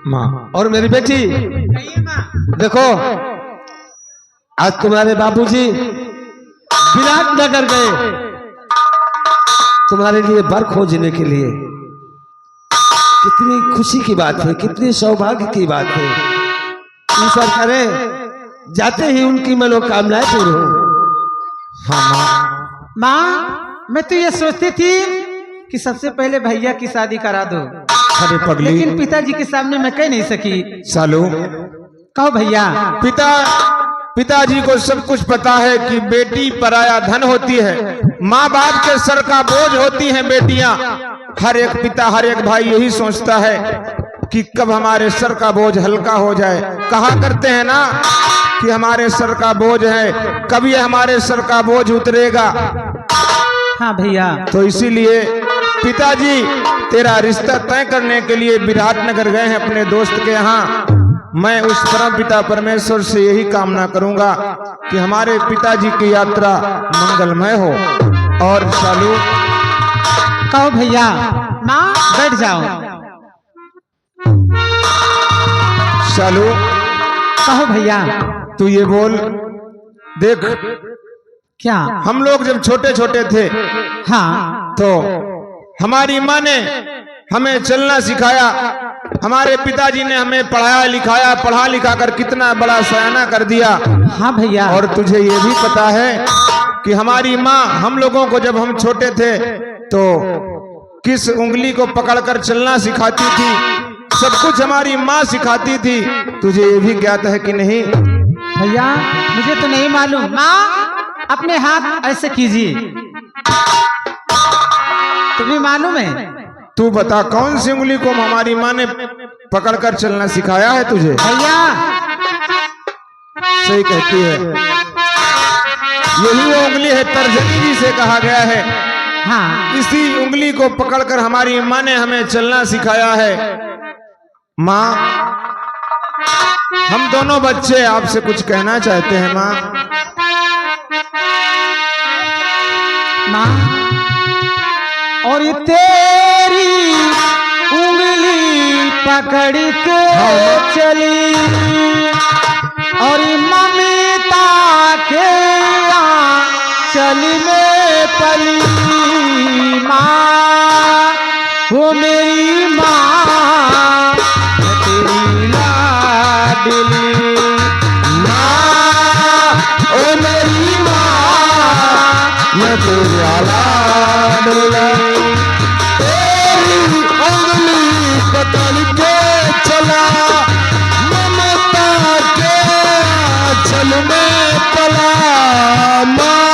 माँ। और मेरी बेटी देखो, आज तुम्हारे बाबूजी विराटनगर गए तुम्हारे लिए वर खोजने के लिए। कितनी खुशी की बात है, कितनी सौभाग्य की बात है। ईश्वर करे जाते ही उनकी मनोकामनाएं पूर्ण हो। हाँ माँ, मैं तो ये सोचती थी कि सबसे पहले भैया की शादी करा दो, अरे पगली, लेकिन पिताजी के सामने मैं कह नहीं सकी। सालू, कहो भैया। पिताजी को सब कुछ पता है कि बेटी पराया धन होती है, माँ बाप के सर का बोझ होती हैं बेटियां। हर एक पिता, हर एक भाई यही सोचता है कि कब हमारे सर का बोझ हल्का हो जाए। कहा करते हैं ना कि हमारे सर का बोझ है, कब ये हमारे सर का बोझ उतरेगा। हाँ भैया। तो इसीलिए पिताजी तेरा रिश्ता तय करने के लिए विराटनगर गए हैं अपने दोस्त के यहाँ। मैं उस परम पिता परमेश्वर से यही कामना करूंगा कि हमारे पिताजी की यात्रा मंगलमय हो। और सालू, कहो भैया। माँ बैठ जाओ। सालू, कहो भैया। तू ये बोल, देख क्या? हम लोग जब छोटे छोटे थे, हाँ, तो हमारी माँ ने हमें चलना सिखाया। हमारे पिताजी ने हमें पढ़ाया लिखाया, पढ़ा लिखा कर कितना बड़ा सयाना कर दिया। हाँ भैया। और तुझे ये भी पता है कि हमारी माँ हम लोगों को जब हम छोटे थे तो किस उंगली को पकड़कर चलना सिखाती थी, सब कुछ हमारी माँ सिखाती थी। तुझे ये भी ज्ञात है कि नहीं? भैया मुझे तो नहीं मालूम। माँ अपने हाथ ऐसे कीजिए, तुम्हें मालूम है? तू बता, कौन सी उंगली को हमारी माँ ने पकड़कर चलना सिखाया है तुझे? भैया सही कहती है, यही वो उंगली है, तर्जनी जिसे कहा गया है। हाँ, इसी उंगली को पकड़कर हमारी माँ ने हमें चलना सिखाया है। माँ, हम दोनों बच्चे आपसे कुछ कहना चाहते हैं। माँ, माँ, और ये तेरी उंगली पकड़ के चली और ये ममता के चल में पली। माँ, वो मेरी माँ, तेरी लाडली माँ, ओ मेरी माँ, मैं तेरा लाडली। तेरी उंगली पकड़ के चला, ममता के चल में पला। माँ,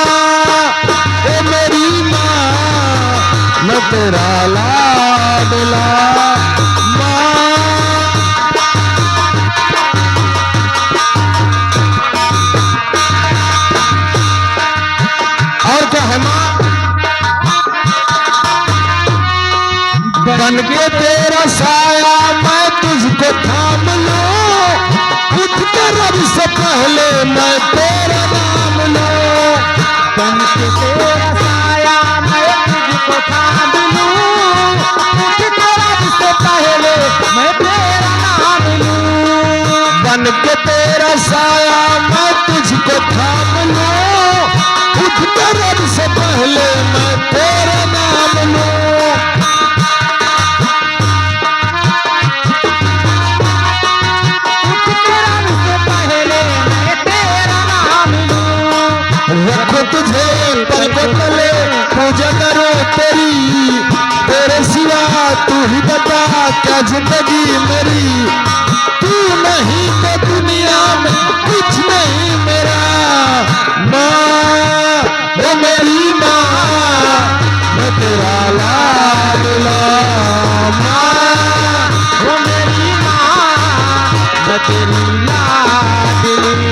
ओ मेरी माँ, मैं तेरा लाडला। और क्या है माँ? बन के तेरा साया मैं तुझको थाम लूं, उठ के रब से पहले मैं तेरा नाम लूं। बन के तेरा साया मैं तुझको थाम लूं, उठ के रब से पहले मैं तेरा नाम लूं। बन के तेरा साया मैं तुझको थाम लूं, उठ के रब से पहले मैं तेरा नाम लूं। रखो तुझे पलकों तले, पूजा करो तेरी, तेरे सिवा तू ही बता क्या जिंदगी मेरी। तू नहीं तो दुनिया में कुछ नहीं मेरा। माँ, वो मेरी माँ, मैं तेरा लाडला। माँ, वो मेरी माँ, मैं तेरी लाडली।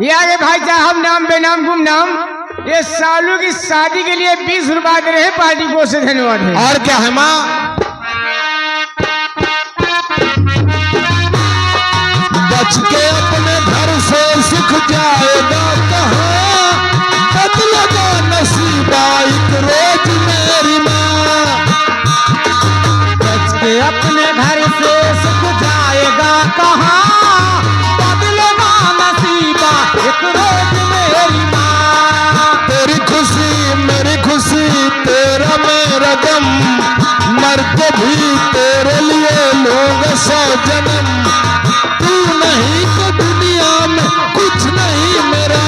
यारे भाई साहब, नाम बेनाम गुमनाम, ये सालू की शादी के लिए 20 रुपए दे रहे हैं पार्टी को, से धन्यवाद है। और क्या है माँ? बच के अपने घर से सीख जाएगा कहाँ, बदलेगा नसीबा एक रोज मेरा दम, मर के भी तेरे लिए लोग 100 जन्म। तू नहीं तो दुनिया में कुछ नहीं मेरा,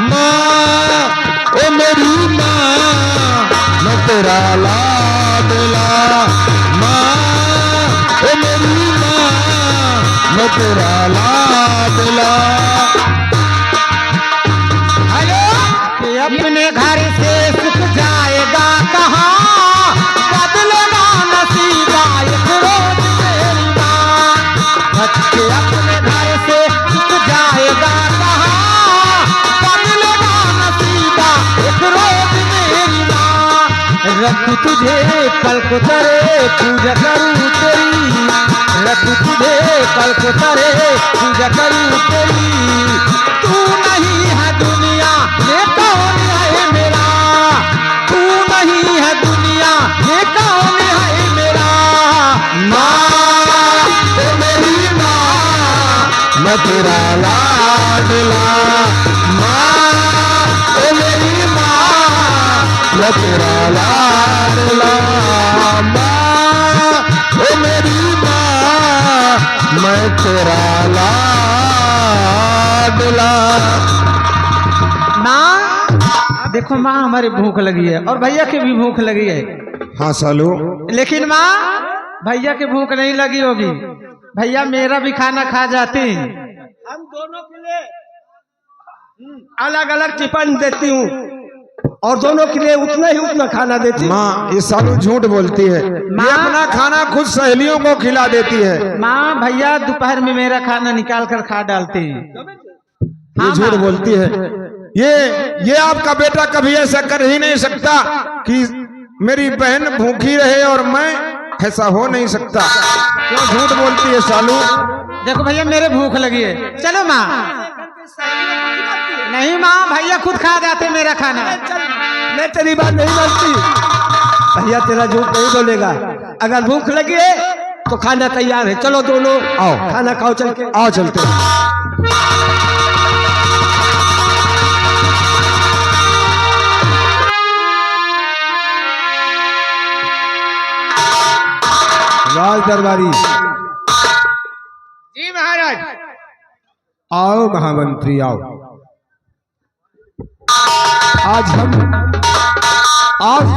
माँ ओ मेरी माँ, मैं तेरा लाडला, माँ ओ मेरी माँ, मैं तेरा लाडला। कि अपने घर से सुख जाएगा कहाँ, बदलेगा नसीबा एक रोज मेरी माँ। बच्चे अपने घर से सुख जाएगा कहाँ, बदलेगा नसीबा एक रोज मेरी माँ। रखूं तुझे कल को तेरे पूजा करूं तेरी, रखूं तुझे कल को तेरे पूजा करूं तेरी। तू नहीं है दुनिया ये कौन है मेरा, तू नहीं है दुनिया ये कौन है मेरा। माँ ओ मेरी माँ, मैं तेरा लाडला, माँ ओ मेरी माँ, मैं तेरा लाडला, माँ ओ मेरी माँ, मैं तेरा लाडला। माँ देखो माँ हमारी भूख लगी है और भैया की भी भूख लगी है, हाँ सालू, लेकिन माँ भैया की भूख नहीं लगी होगी, भैया मेरा भी खाना खा जाते हैं। हम दोनों के लिए अलग अलग टिफिन देती हूँ और दोनों के लिए उतना खाना देती हूँ। माँ ये सालू झूठ बोलती है, माँ ये अपना खाना खुद सहेलियों को खिला देती है। माँ भैया दोपहर में मेरा खाना निकाल कर खा डालते हैं। ये हाँ, झूठ माँ। बोलती है। ये आपका बेटा कभी ऐसा कर ही नहीं सकता कि मेरी बहन भूखी रहे और मैं, ऐसा हो नहीं सकता। क्यों झूठ बोलती है सालू? देखो भैया मेरे भूख लगी है, चलो माँ। नहीं माँ भैया खुद खा जाते मेरा खाना। मैं तेरी बात नहीं मानती, भैया तेरा झूठ नहीं बोलेगा। अगर भूख लगी है तो खाना तैयार है, चलो दोनों आओ खाना खाओ, चल के आओ चलते हैं। राज दरबारी। जी महाराज। आओ महामंत्री आओ। आज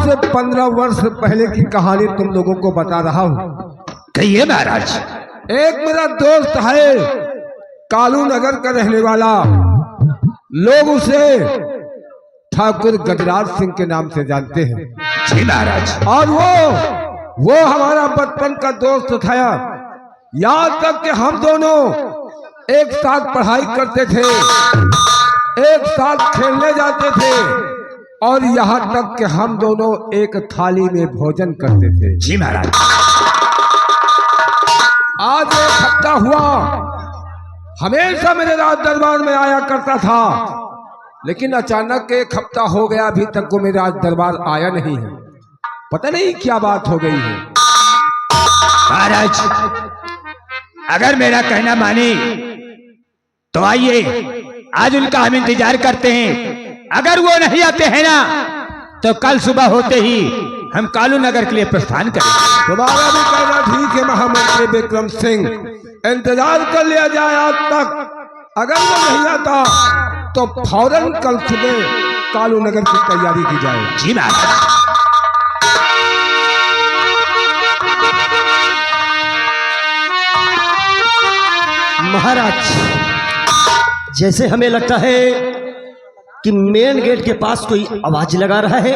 से 15 वर्ष पहले की कहानी तुम लोगों को बता रहा हूँ। कहिए महाराज। एक मेरा दोस्त है कालू नगर का रहने वाला, लोग उसे ठाकुर गजराज सिंह के नाम से जानते हैं। जी महाराज। और वो हमारा बचपन का दोस्त था, यहाँ तक कि हम दोनों एक साथ पढ़ाई करते थे, एक साथ खेलने जाते थे और यहाँ तक कि हम दोनों एक थाली में भोजन करते थे। जी महाराज। आज 1 हफ्ता हुआ, हमेशा मेरे राज दरबार में आया करता था, लेकिन अचानक 1 हफ्ता हो गया अभी तक वो मेरे राज दरबार आया नहीं है। पता नहीं क्या बात हो गई है। महाराज अगर मेरा कहना माने तो आइए, आज उनका हम इंतजार करते हैं। अगर वो नहीं आते हैं ना तो कल सुबह होते ही हम कालू नगर के लिए प्रस्थान करेंगे। तुम्हारा भी कहना ठीक है महामंत्री विक्रम सिंह, इंतजार कर लिया जाए आज तक। अगर वो नहीं आता तो फौरन कल सुबह कालू नगर की तैयारी की जाए। जी महाराज। महाराज जैसे हमें लगता है कि मेन गेट के पास कोई आवाज लगा रहा है।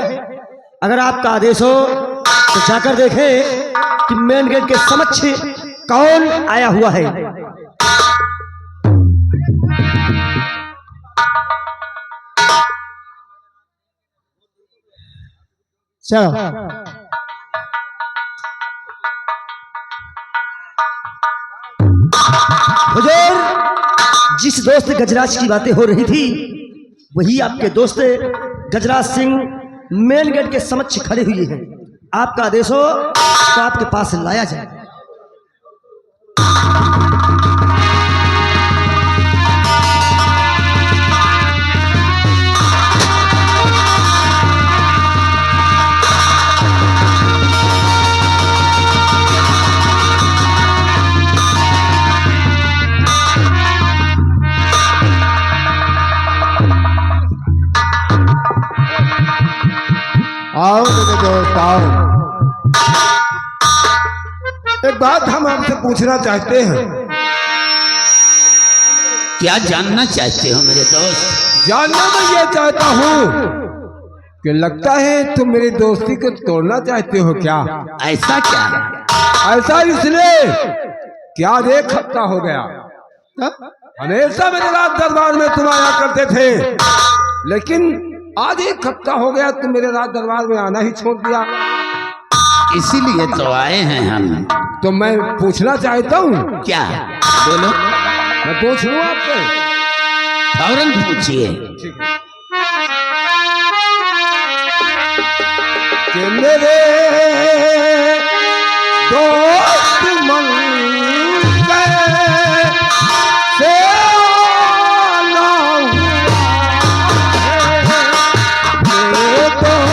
अगर आपका आदेश हो तो जाकर देखें कि मेन गेट के समक्ष कौन आया हुआ है। चलो हुजूर, जिस दोस्त गजराज की बातें हो रही थी वही आपके दोस्त गजराज सिंह मेन गेट के समक्ष खड़े हुए हैं। आपका आदेश हो तो आपके पास लाया जाए। आओ मेरे दोस्त आओ। एक बात हम आपसे पूछना चाहते हैं। क्या जानना चाहते हो मेरे दोस्त? जानना मैं ये चाहता हूँ कि लगता है तुम मेरी दोस्ती को तोड़ना चाहते हो क्या? ऐसा क्या? ऐसा इसलिए कि आज 1 हफ्ता हो गया, हमेशा मेरे राज दरबार में तुम आया करते थे, लेकिन आज 1 हफ्ता हो गया तुम मेरे राज दरबार में आना ही छोड़ दिया। इसीलिए तो आए हैं हम। तो मैं पूछना चाहता हूँ। क्या? बोलो। मैं पूछ लूँ आपसे? फौरन पूछिए। कि मेरे दोस्त मन गए से आना हुआ है। मेरे दोस्त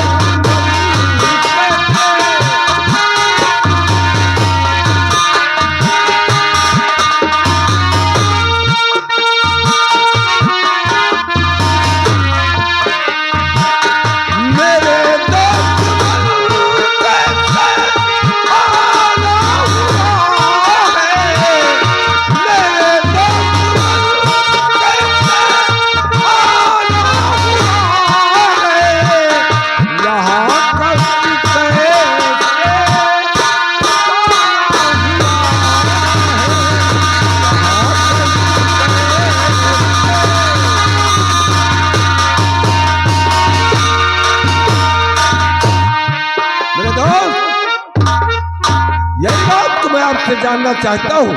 आपसे जानना चाहता हूँ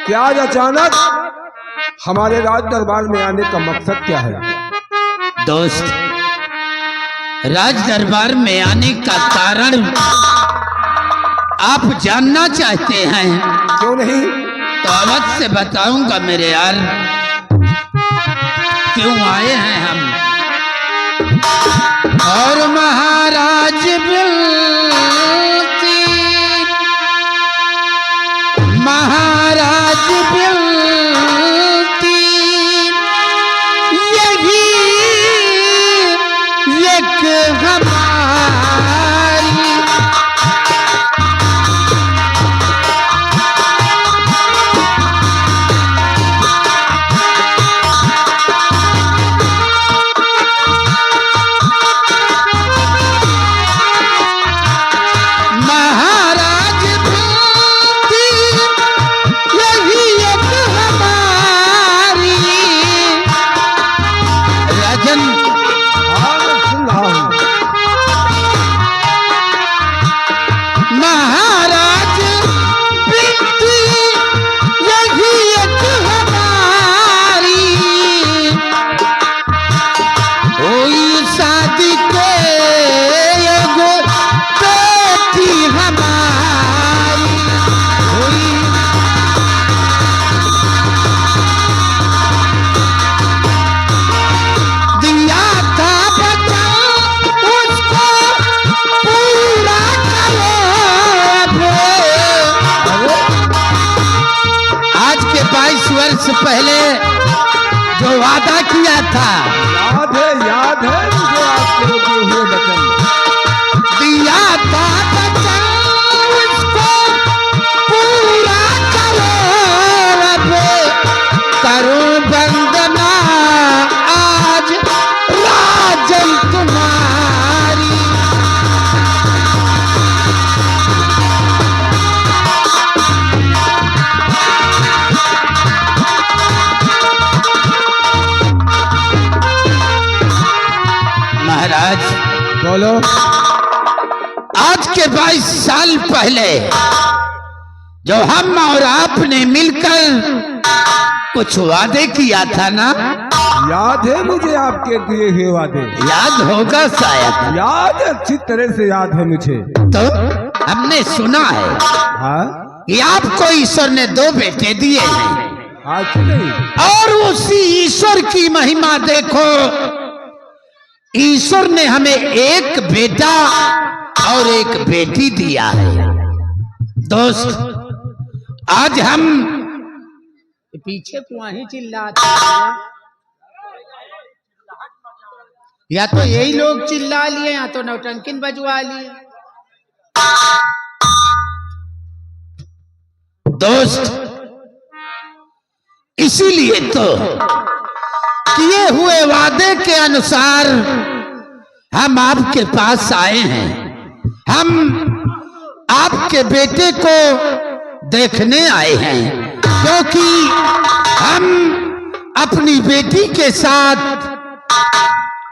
कि आज अचानक हमारे राज दरबार में आने का मकसद क्या है? दोस्त, राज दरबार में आने का कारण आप जानना चाहते हैं? क्यों नहीं? तो अवश्य बताऊंगा मेरे यार। क्यों आए हैं हम? और महाराज महाराज बिलती यही एक हमारी वर्ष पहले जो वादा किया था, याद है मुझे आपके दिए हुए वचन। दिया था वचन, उसको पूरा करो। अब करो वंदना आज राजन तुम्हारी। महाराज बोलो। आज के 22 साल पहले जो हम और आपने मिलकर कुछ वादे किया था ना, याद है मुझे आपके दिए हुए वादे। याद होगा शायद। याद, अच्छी तरह से याद है मुझे। तो हमने सुना है हाँ? कि आपको ईश्वर ने 2 बेटे दिए हैं। आज नहीं। और उसी ईश्वर की महिमा देखो, ईश्वर ने हमें एक बेटा और एक बेटी दिया है। दोस्त, आज हम पीछे को वहीं चिल्लाते हैं। या तो यही लोग चिल्ला लिए या तो नौटंकिन बजवा लिए। दोस्त, इसीलिए तो किए हुए वादे के अनुसार हम आपके पास आए हैं। हम आपके बेटे को देखने आए हैं, क्योंकि हम अपनी बेटी के साथ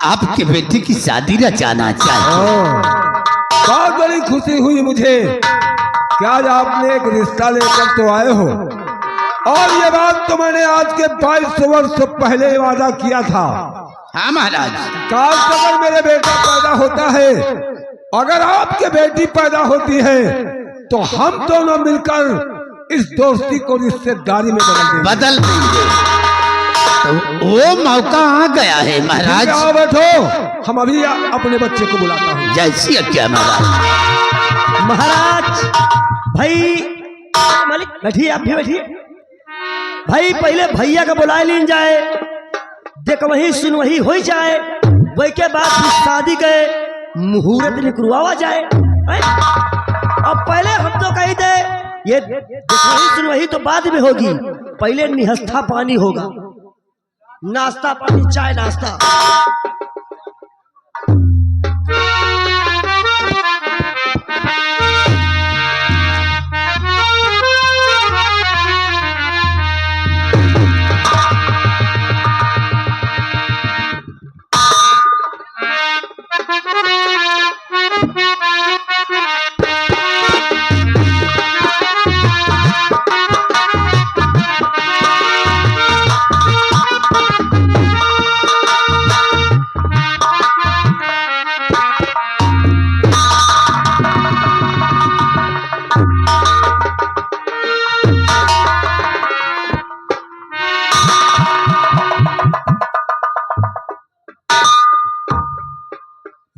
आपके बेटे की शादी रचाना चाहते हैं। बहुत बड़ी खुशी हुई मुझे कि आज आपने एक रिश्ता लेकर तो आए हो, और ये बात तो मैंने आज के 22 वर्ष पहले वादा किया था। हाँ महाराज। काल अगर मेरे बेटा पैदा होता है, अगर आपके बेटी पैदा होती है, तो हम दोनों मिलकर इस दोस्ती को रिश्तेदारी में बदल देंगे। तो वो मौका आ गया है महाराज। आओ बैठो, हम अभी अपने बच्चे को बुलाता हूँ। जैसी क्या महाराज। महाराज भाई, मालिक बैठिए, आप भी बैठिए। भाई पहले भैया का बुलाए लीन जाए, देख वही सुन वही हो जाए, वही के बाद शादी के मुहूर्त निकलवा जाए। अब पहले हम तो कही थे ये वही सुन वही तो बाद में होगी, पहले निहस्था पानी होगा, नाश्ता पानी, चाय नाश्ता।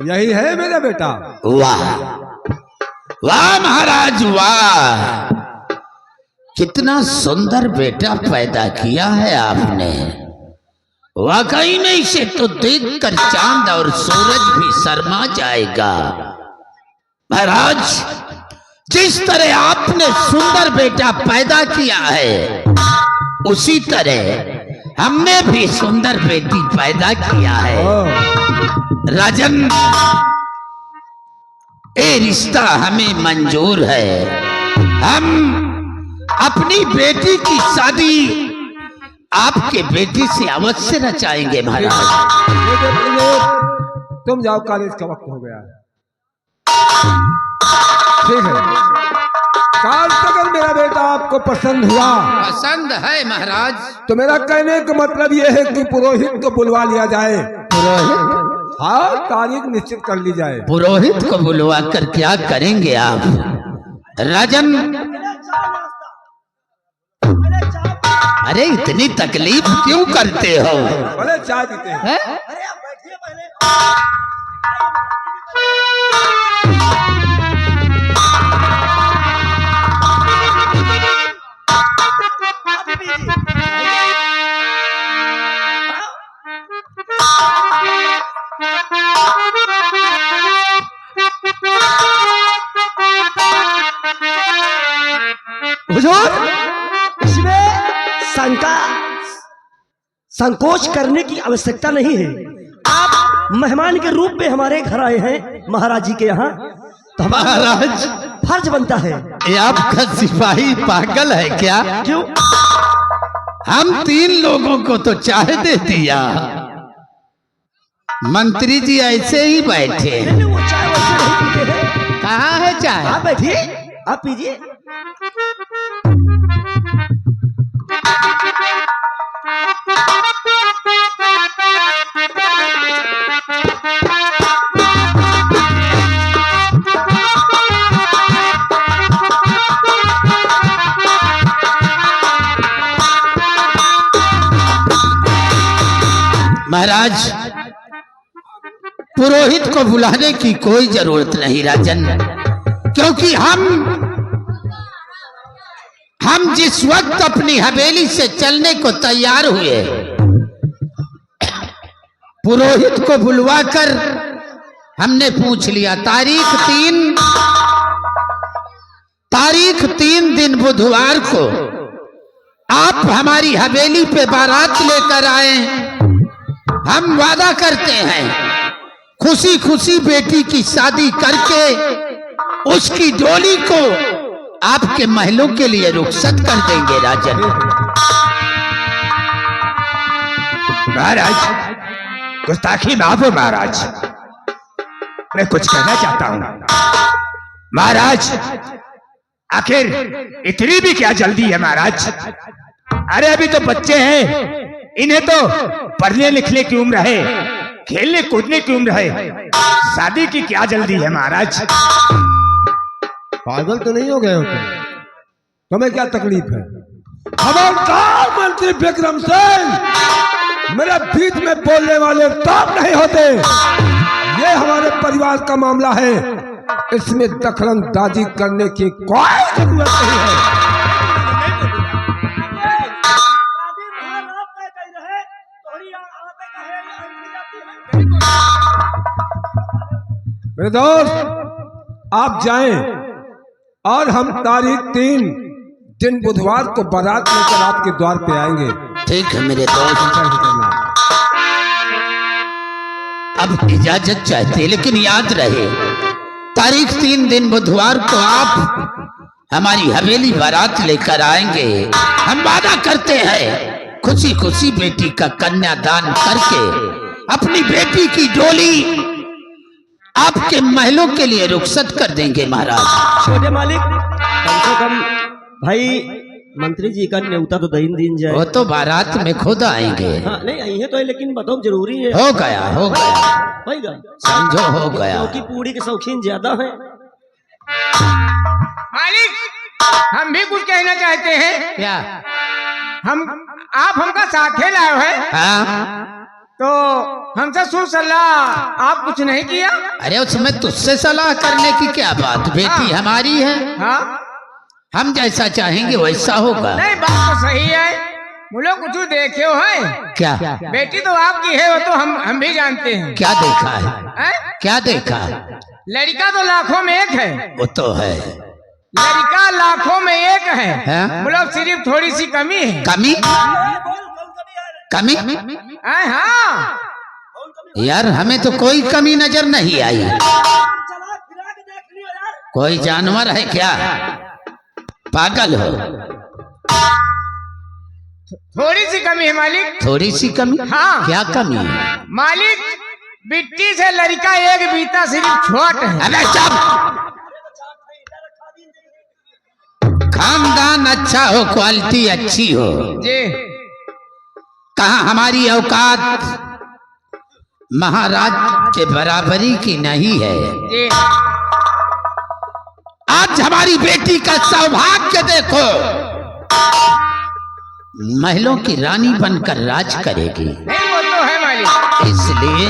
यही है मेरा बेटा। वाह वाह महाराज वाह, कितना सुंदर बेटा पैदा किया है आपने। वाकई में इसे तो देखकर चांद और सूरज भी शर्मा जाएगा। महाराज, जिस तरह आपने सुंदर बेटा पैदा किया है, उसी तरह हमने भी सुंदर बेटी पैदा किया है। राजन, ये रिश्ता हमें मंजूर है। हम अपनी बेटी की शादी आपके बेटी से अवश्य रचाएंगे महाराज। तुम जाओ, कॉलेज का वक्त हो गया है। ठीक है, काल अगर मेरा बेटा आपको पसंद हुआ, पसंद है महाराज, तो मेरा कहने का मतलब यह है कि पुरोहित को बुलवा लिया जाए। पुरोहित? हाँ, तारीख निश्चित कर ली जाए। पुरोहित को बुलवा कर क्या करेंगे आप राजन? अरे इतनी तकलीफ क्यों करते हो? बोले चाय पीते हैं। हुजूर, इसमें संकोच करने की आवश्यकता नहीं है। आप मेहमान के रूप में हमारे घर आए हैं महाराज जी के यहाँ, तो महाराज फर्ज बनता है। ये आपका सिपाही पागल है क्या? क्यों? हम 3 लोगों को तो चाय दे दिया, मंत्री जी ऐसे ही बैठे। वो चाय वैसे नहीं पीते हैं। कहाँ है चाय? आप बैठिए, आप पीजिए। महाराज, पुरोहित को बुलाने की कोई जरूरत नहीं राजन, क्योंकि हम जिस वक्त अपनी हवेली से चलने को तैयार हुए, पुरोहित को बुलवाकर हमने पूछ लिया, तारीख 3 दिन बुधवार को आप हमारी हवेली पे बारात लेकर आए। हम वादा करते हैं खुशी खुशी बेटी की शादी करके उसकी डोली को आपके महलों के लिए रुखसत कर देंगे राजन। महाराज, गुस्ताखी माफ हो महाराज, मैं कुछ कहना चाहता हूं। महाराज, आखिर इतनी भी क्या जल्दी है महाराज? अरे अभी तो बच्चे हैं, इन्हें तो पढ़ने लिखने की उम्र है, खेलने कूदने की उम्र है, शादी की क्या जल्दी है महाराज? पागल तो नहीं हो गए हो तुम? तुम्हें क्या तकलीफ है? खबरदार मंत्री विक्रम सिंह, मेरे बीच में बोलने वाले काम नहीं होते। ये हमारे परिवार का मामला है, इसमें दखलंदाजी करने की कोई जरूरत नहीं है। मेरे दोस्त, आप जाएं और हम तारीख 3 दिन बुधवार को बारात लेकर आपके द्वार पे आएंगे। ठीक है मेरे दोस्त, अब इजाजत चाहते, लेकिन याद रहे तारीख 3 दिन बुधवार को आप हमारी हवेली बारात लेकर आएंगे। हम वादा करते हैं खुशी खुशी बेटी का कन्यादान करके अपनी बेटी की डोली आपके महलों के लिए रुखसत कर देंगे महाराज। छोटे मालिक, कम से कम भाई मंत्री जी का न्योता तो दिन जाए। वो तो बारात में खुद आएंगे। हाँ, नहीं आई है तो है, लेकिन बताओ जरूरी है। हो गया होगा, समझो हो गया। क्योंकि पूड़ी के शौकीन ज्यादा हैं। मालिक, हम भी कुछ कहना चाहते हैं। क्या? आप हमका साथे लाए हैं। हाँ? तो हमसे सुन सलाह आप कुछ नहीं किया? अरे उसमें तुझसे सलाह करने की क्या बात, बेटी हमारी है। हाँ, हम जैसा चाहेंगे वैसा होगा। नहीं बात तो सही है। मुझे कुछ देखे हो है क्या? बेटी तो आपकी है, वो तो हम भी जानते हैं। क्या देखा है? क्या देखा? लड़का तो लाखों में एक है। वो तो है, लड़का लाखों में एक है। हैं? मतलब सिर्फ थोड़ी सी कमी है। कमी? हाँ, यार हमें तो कोई कमी नजर नहीं आई। कोई जानवर है क्या? पागल हो? थोड़ी सी कमी है मालिक। थोड़ी सी कमी? हाँ। क्या कमी है मालिक? बिट्टी से लड़का एक बीता सिर्फ छोट है। अबे चुप! खानदान अच्छा हो, क्वालिटी अच्छी हो, जी कहाँ हमारी औकात महाराज के बराबरी की नहीं है। जी, आज हमारी बेटी का सौभाग्य देखो, महलों की रानी बनकर राज करेगी। नहीं वो तो है मालिक, इसलिए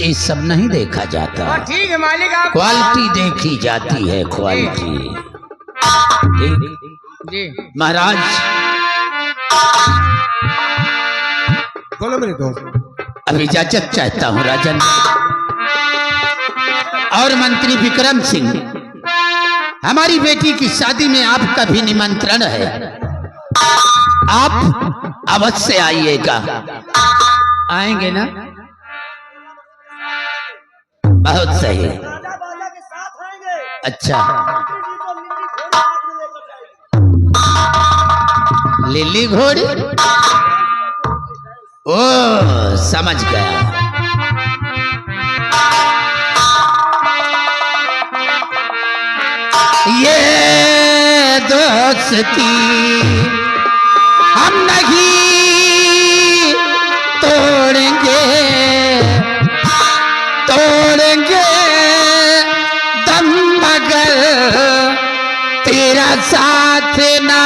ये सब नहीं देखा जाता, ठीक है मालिक। आप क्वालिटी देखी जाती है, क्वालिटी। ठीक जी महाराज, बोलो मेरे दोस्त। अब इजाजत चाहता हूँ राजन और मंत्री विक्रम सिंह, हमारी बेटी की शादी में आपका भी निमंत्रण है, आप अवश्य आइएगा। आएंगे ना? बहुत सही। अच्छा, लिली घोड़ी? ओ समझ गया। ये दोस्ती हम नहीं तोड़ेंगे, तोड़ेंगे दम मगर तेरा साथ ना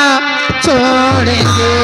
छोड़ेंगे।